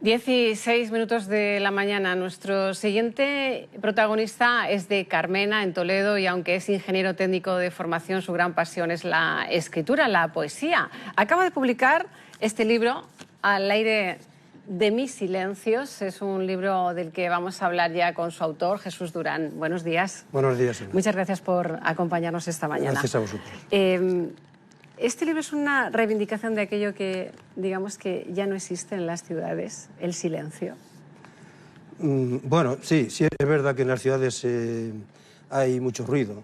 16 de la mañana. Nuestro siguiente protagonista es de Carmena, en Toledo, y aunque es ingeniero técnico de formación, su gran pasión es la escritura, la poesía. Acaba de publicar este libro, Al aire de mis silencios. Es un libro del que vamos a hablar ya con su autor, Jesús Durán. Buenos días. Buenos días, Ana. Muchas gracias por acompañarnos esta mañana. Gracias a vosotros. Este libro es una reivindicación de aquello que, digamos, que ya no existe en las ciudades, el silencio. Bueno, sí, es verdad que en las ciudades hay mucho ruido.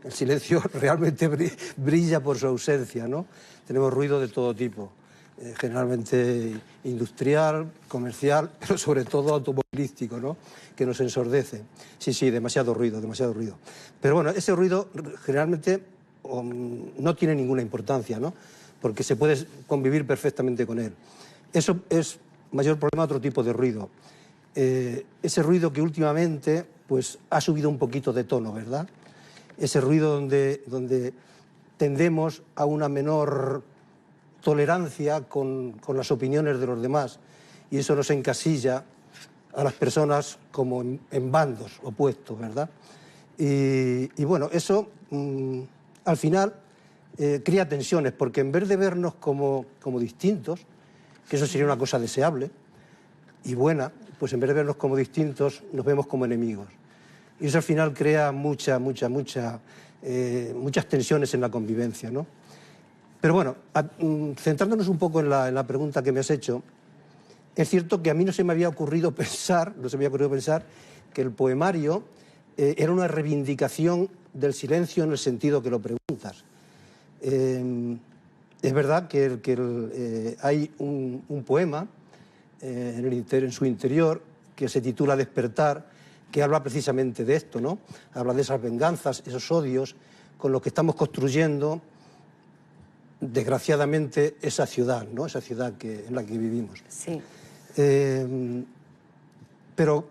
El silencio realmente brilla por su ausencia, ¿no? Tenemos ruido de todo tipo, generalmente industrial, comercial, pero sobre todo automovilístico, ¿no? Que nos ensordece. Sí, demasiado ruido, demasiado ruido. Pero bueno, ese ruido generalmente no tiene ninguna importancia, ¿no? Porque se puede convivir perfectamente con él. Eso es mayor problema otro tipo de ruido. Ese ruido que últimamente pues, ha subido un poquito de tono, ¿verdad? Ese ruido donde tendemos a una menor tolerancia con las opiniones de los demás, y eso nos encasilla a las personas como en bandos opuestos, ¿verdad? Y bueno, eso al final crea tensiones, porque en vez de vernos como distintos, que eso sería una cosa deseable y buena, pues en vez de vernos como distintos, nos vemos como enemigos. Y eso al final crea muchas tensiones en la convivencia, ¿no? Pero bueno, centrándonos un poco en la pregunta que me has hecho, es cierto que a mí no se me había ocurrido pensar que el poemario era una reivindicación del silencio en el sentido que lo preguntas. Es verdad que hay un poema en su interior que se titula Despertar, que habla precisamente de esto, ¿no? Habla de esas venganzas, esos odios con los que estamos construyendo, desgraciadamente, esa ciudad, ¿no? Esa ciudad en la que vivimos. Sí. Pero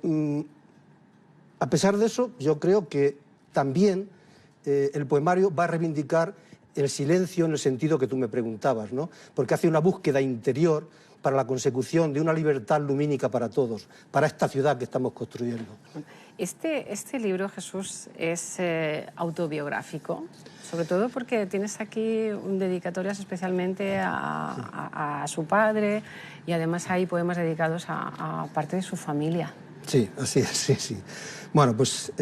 a pesar de eso, yo creo que también el poemario va a reivindicar el silencio en el sentido que tú me preguntabas, ¿no? Porque hace una búsqueda interior para la consecución de una libertad lumínica para todos, para esta ciudad que estamos construyendo. Este libro, Jesús, es autobiográfico, sobre todo porque tienes aquí dedicatorias especialmente a su padre, y además hay poemas dedicados a parte de su familia. Sí, así es, sí. Bueno, pues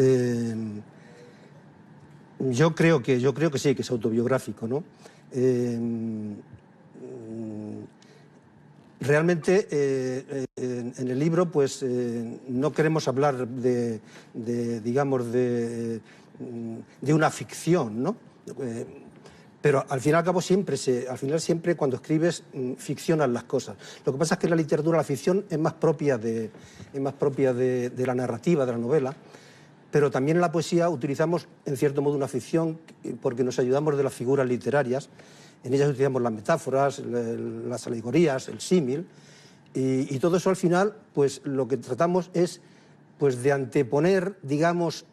yo creo que sí, que es autobiográfico, ¿no? Realmente en el libro pues no queremos hablar de una ficción, ¿no? Pero al fin y al cabo siempre cuando escribes ficcionas las cosas. Lo que pasa es que en la literatura la ficción es más propia de la narrativa, de la novela, pero también en la poesía utilizamos en cierto modo una ficción porque nos ayudamos de las figuras literarias. En ellas utilizamos las metáforas, las alegorías, el símil, y todo eso al final, pues lo que tratamos es pues, de anteponer, digamos,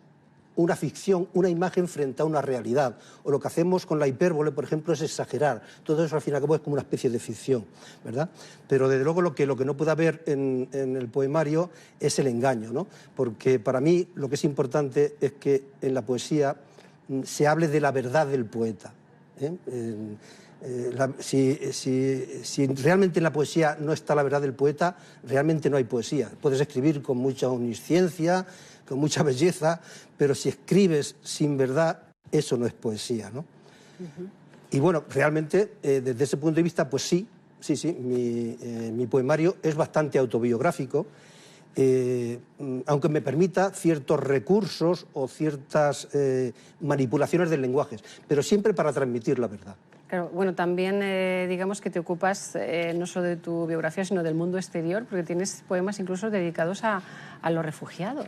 una ficción, una imagen frente a una realidad. O lo que hacemos con la hipérbole, por ejemplo, es exagerar. Todo eso al fin y al cabo es como una especie de ficción, ¿verdad? Pero desde luego lo que no puede haber en el poemario es el engaño, ¿no? Porque para mí lo que es importante es que en la poesía se hable de la verdad del poeta, ¿eh? Si realmente en la poesía no está la verdad del poeta, realmente no hay poesía. Puedes escribir con mucha omnisciencia, con mucha belleza, pero si escribes sin verdad, eso no es poesía, ¿no? Y bueno, realmente, desde ese punto de vista, pues sí, mi poemario es bastante autobiográfico, aunque me permita ciertos recursos o ciertas manipulaciones del lenguaje, pero siempre para transmitir la verdad. Claro, bueno, también digamos que te ocupas no solo de tu biografía, sino del mundo exterior, porque tienes poemas incluso dedicados a los refugiados.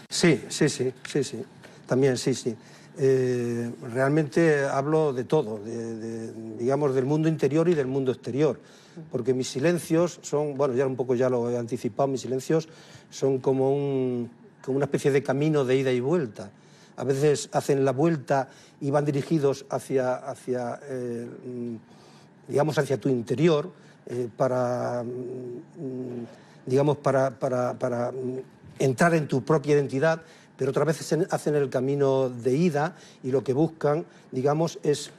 Sí. También sí. Realmente hablo de todo, digamos, del mundo interior y del mundo exterior, porque mis silencios son, bueno, ya lo he anticipado, mis silencios son como una especie de camino de ida y vuelta. A veces hacen la vuelta y van dirigidos hacia tu interior para digamos, para entrar en tu propia identidad, pero otras veces hacen el camino de ida y lo que buscan, digamos, es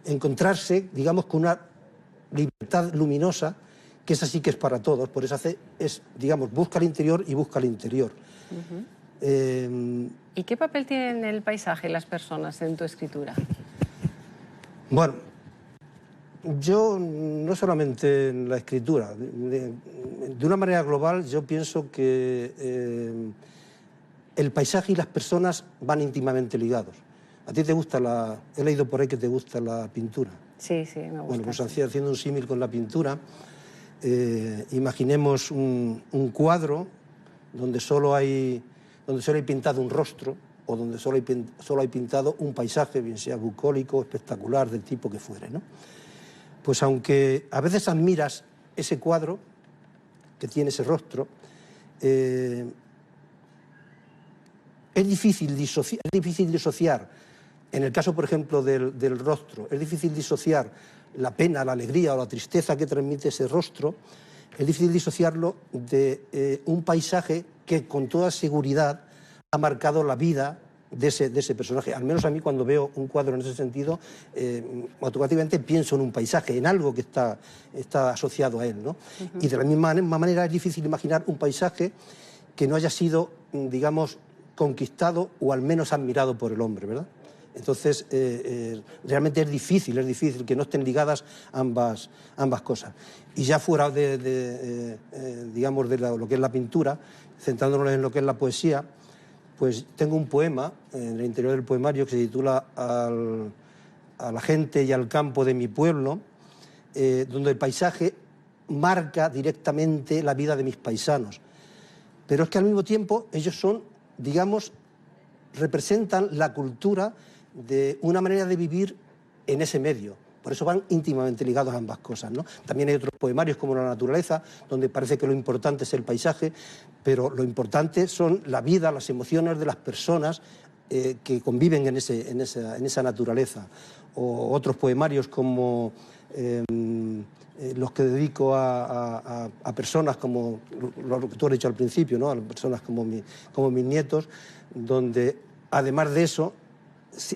encontrarse, digamos, con una libertad luminosa, que esa sí que es para todos, por eso digamos, busca el interior y busca el interior. ¿Y qué papel tienen el paisaje y las personas en tu escritura? Bueno, yo no solamente en la escritura, de una manera global yo pienso que el paisaje y las personas van íntimamente ligados. A ti te gusta he leído por ahí que te gusta la pintura. Sí, sí, me gusta. Bueno, pues haciendo un símil con la pintura, imaginemos un cuadro donde solo hay pintado un rostro o donde solo hay pintado un paisaje, bien sea bucólico, espectacular, del tipo que fuere, ¿no? Pues aunque a veces admiras ese cuadro que tiene ese rostro, es difícil disociar, en el caso, por ejemplo, del rostro, es difícil disociar la pena, la alegría o la tristeza que transmite ese rostro, es difícil disociarlo de un paisaje que con toda seguridad ha marcado la vida de ese personaje. Al menos a mí, cuando veo un cuadro en ese sentido, automáticamente pienso en un paisaje, en algo que está asociado a él, ¿no? Y de la misma manera es difícil imaginar un paisaje que no haya sido, digamos, conquistado o al menos admirado por el hombre, ¿verdad? Entonces, realmente es difícil que no estén ligadas ambas cosas. Y ya fuera digamos, de lo que es la pintura, centrándonos en lo que es la poesía, pues tengo un poema en el interior del poemario que se titula A la gente y al campo de mi pueblo, donde el paisaje marca directamente la vida de mis paisanos. Pero es que al mismo tiempo ellos representan la cultura de una manera de vivir en ese medio. Por eso van íntimamente ligados a ambas cosas, ¿no? También hay otros poemarios como La naturaleza, donde parece que lo importante es el paisaje, pero lo importante son la vida, las emociones de las personas que conviven en esa naturaleza. O otros poemarios como los que dedico a personas como lo que tú has dicho al principio, ¿no? A personas como mis nietos, donde además de eso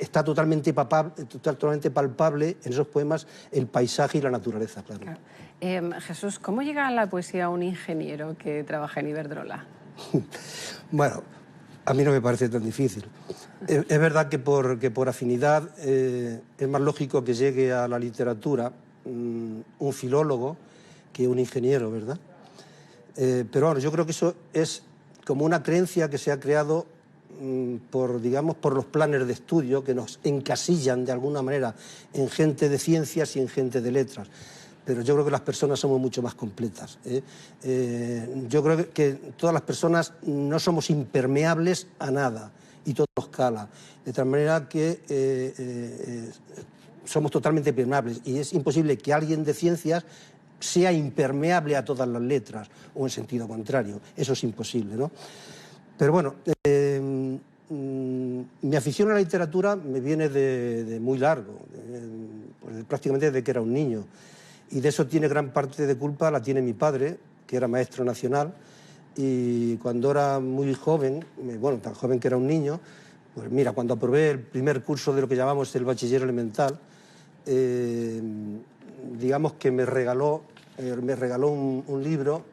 está totalmente palpable en esos poemas el paisaje y la naturaleza, claro. Jesús, ¿cómo llega a la poesía un ingeniero que trabaja en Iberdrola? Bueno, a mí no me parece tan difícil. Es verdad que por afinidad es más lógico que llegue a la literatura un filólogo que un ingeniero, ¿verdad? Pero bueno, yo creo que eso es como una creencia que se ha creado por los planes de estudio que nos encasillan de alguna manera en gente de ciencias y en gente de letras. Pero yo creo que las personas somos mucho más completas, ¿eh? Yo creo que todas las personas no somos impermeables a nada y todo nos cala. De tal manera que somos totalmente permeables y es imposible que alguien de ciencias sea impermeable a todas las letras o en sentido contrario. Eso es imposible, ¿no? Pero bueno, mi afición a la literatura me viene de muy largo, pues prácticamente desde que era un niño. Y de eso tiene gran parte de culpa, la tiene mi padre, que era maestro nacional, y cuando era muy joven, bueno, tan joven que era un niño, pues mira, cuando aprobé el primer curso de lo que llamamos el bachiller elemental, digamos que me regaló un libro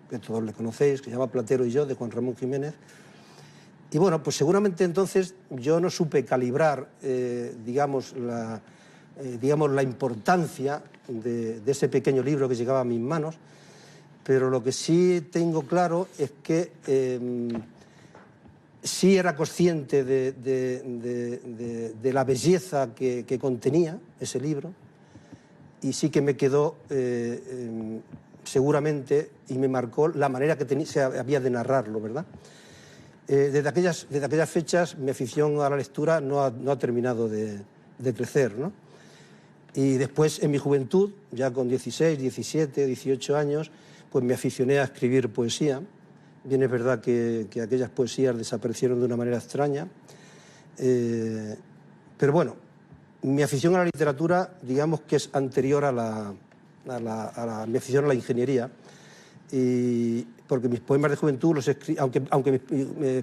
que todos le conocéis, que se llama Platero y yo, de Juan Ramón Jiménez. Y bueno, pues seguramente entonces yo no supe calibrar, digamos, la importancia de ese pequeño libro que llegaba a mis manos, pero lo que sí tengo claro es que sí era consciente de la belleza que contenía ese libro y sí que me quedó seguramente y me marcó la manera que se había de narrarlo, ¿verdad? Desde aquellas fechas mi afición a la lectura no ha terminado de crecer, ¿no? Y después, en mi juventud, ya con 16, 17, 18 años, pues me aficioné a escribir poesía. Bien es verdad que aquellas poesías desaparecieron de una manera extraña. Pero bueno, mi afición a la literatura, digamos que es anterior a mi afición a la ingeniería. Y porque mis poemas de juventud los escribí, aunque mis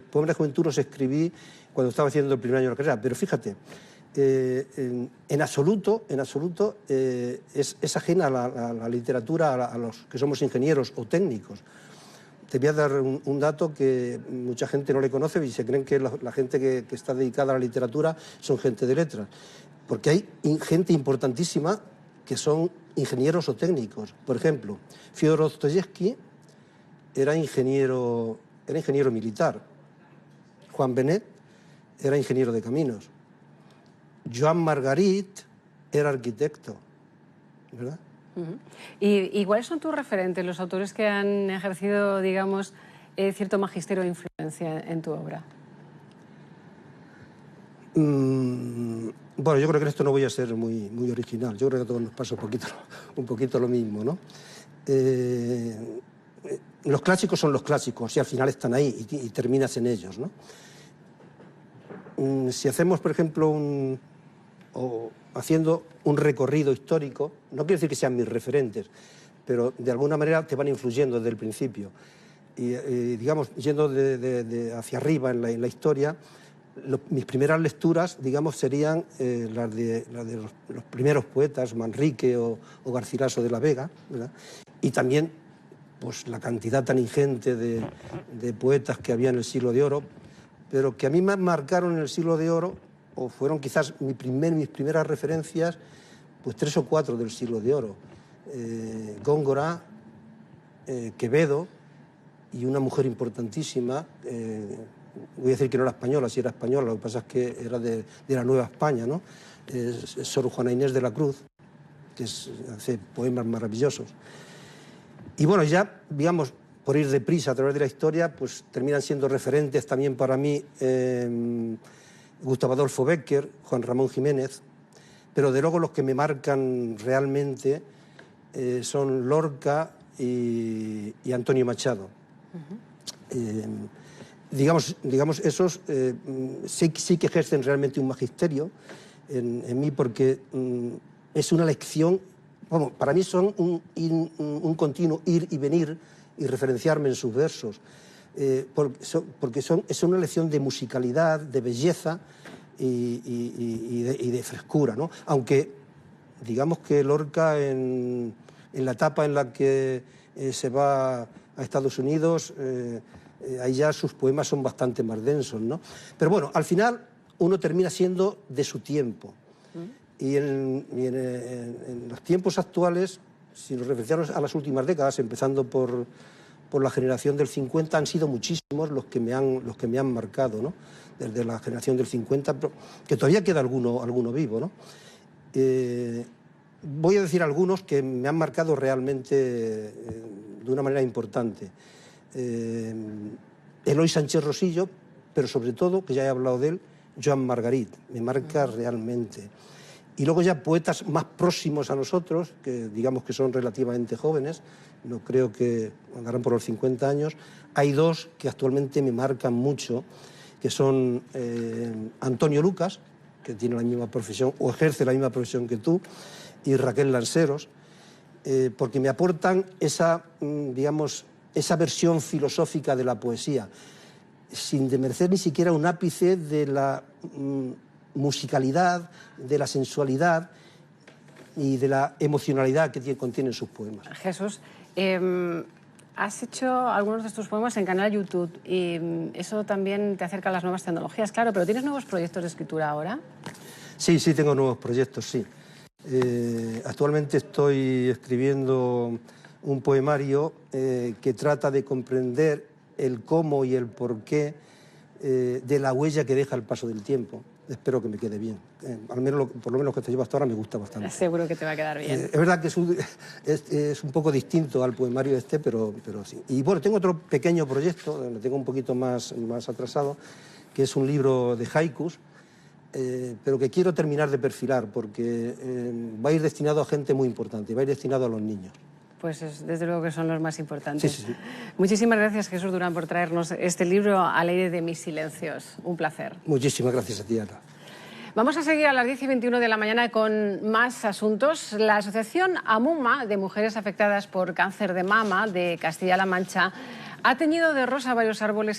poemas de juventud los escribí cuando estaba haciendo el primer año de la carrera. Pero fíjate, en absoluto es ajena a la literatura a los que somos ingenieros o técnicos. Te voy a dar un dato que mucha gente no le conoce y se creen que la gente que está dedicada a la literatura son gente de letras. Porque hay gente importantísima que son ingenieros o técnicos. Por ejemplo, Fyodor Dostoyevsky era ingeniero militar. Juan Benet era ingeniero de caminos. Joan Margarit era arquitecto, ¿verdad? ¿Y cuáles son tus referentes, los autores que han ejercido, digamos, cierto magisterio o influencia en tu obra? Bueno, yo creo que en esto no voy a ser muy original. Yo creo que a todos nos pasa un poquito lo mismo, ¿no? Los clásicos son los clásicos y al final están ahí y terminas en ellos, ¿no? Si hacemos, por ejemplo, haciendo un recorrido histórico, no quiero decir que sean mis referentes, pero de alguna manera te van influyendo desde el principio. Y digamos, yendo hacia arriba en la historia, mis primeras lecturas, digamos, serían las de los primeros poetas, Manrique o Garcilaso de la Vega, ¿verdad? Y también pues, la cantidad tan ingente de poetas que había en el Siglo de Oro, pero que a mí me marcaron en el Siglo de Oro, o fueron quizás mis primeras referencias, pues 3 o 4 del Siglo de Oro. Góngora, Quevedo y una mujer importantísima, voy a decir que no era española, sí era española, lo que pasa es que era de la Nueva España, ¿no? Sor Juana Inés de la Cruz, que hace poemas maravillosos. Y bueno, ya, digamos, por ir deprisa a través de la historia, pues terminan siendo referentes también para mí Gustavo Adolfo Bécquer, Juan Ramón Jiménez, pero de luego los que me marcan realmente son Lorca y Antonio Machado. Digamos esos sí que ejercen realmente un magisterio en mí porque es una lección, bueno, para mí son un continuo ir y venir y referenciarme en sus versos, porque es una lección de musicalidad, de belleza y de frescura, ¿no? Aunque digamos que Lorca en la etapa en la que se va a Estados Unidos, ahí ya sus poemas son bastante más densos, ¿no? Pero bueno, al final uno termina siendo de su tiempo. Y en los tiempos actuales, si nos referimos a las últimas décadas, empezando por la generación del 50, han sido muchísimos los que me han marcado, ¿no? Desde la generación del 50, que todavía queda alguno vivo, ¿no? Voy a decir algunos que me han marcado realmente de una manera importante. Eloy Sánchez Rosillo, pero sobre todo, que ya he hablado de él, Joan Margarit, me marca realmente. Y luego ya poetas más próximos a nosotros, que digamos que son relativamente jóvenes, no creo que andarán por los 50 años, hay dos que actualmente me marcan mucho, que son Antonio Lucas, que tiene la misma profesión, o ejerce la misma profesión que tú, y Raquel Lanceros, porque me aportan esa versión filosófica de la poesía, sin demerecer ni siquiera un ápice de la musicalidad, de la sensualidad y de la emocionalidad que contienen sus poemas. Jesús, has hecho algunos de tus poemas en canal YouTube y eso también te acerca a las nuevas tecnologías, claro, pero ¿tienes nuevos proyectos de escritura ahora? Sí, tengo nuevos proyectos, sí. Actualmente estoy escribiendo un poemario que trata de comprender el cómo y el porqué de la huella que deja el paso del tiempo. Espero que me quede bien. Al menos, por lo menos lo que te llevo hasta ahora me gusta bastante. Seguro que te va a quedar bien. Es verdad que es un poco distinto al poemario pero sí. Y bueno, tengo otro pequeño proyecto, lo tengo un poquito más atrasado, que es un libro de haikus, pero que quiero terminar de perfilar porque va a ir destinado a gente muy importante, va a ir destinado a los niños. Pues desde luego que son los más importantes. Sí. Muchísimas gracias, Jesús Durán, por traernos este libro Al aire de mis silencios. Un placer. Muchísimas gracias a ti, Ana. Vamos a seguir a las 10:21 de la mañana con más asuntos. La asociación AMUMA, de mujeres afectadas por cáncer de mama de Castilla-La Mancha, ha teñido de rosa varios árboles en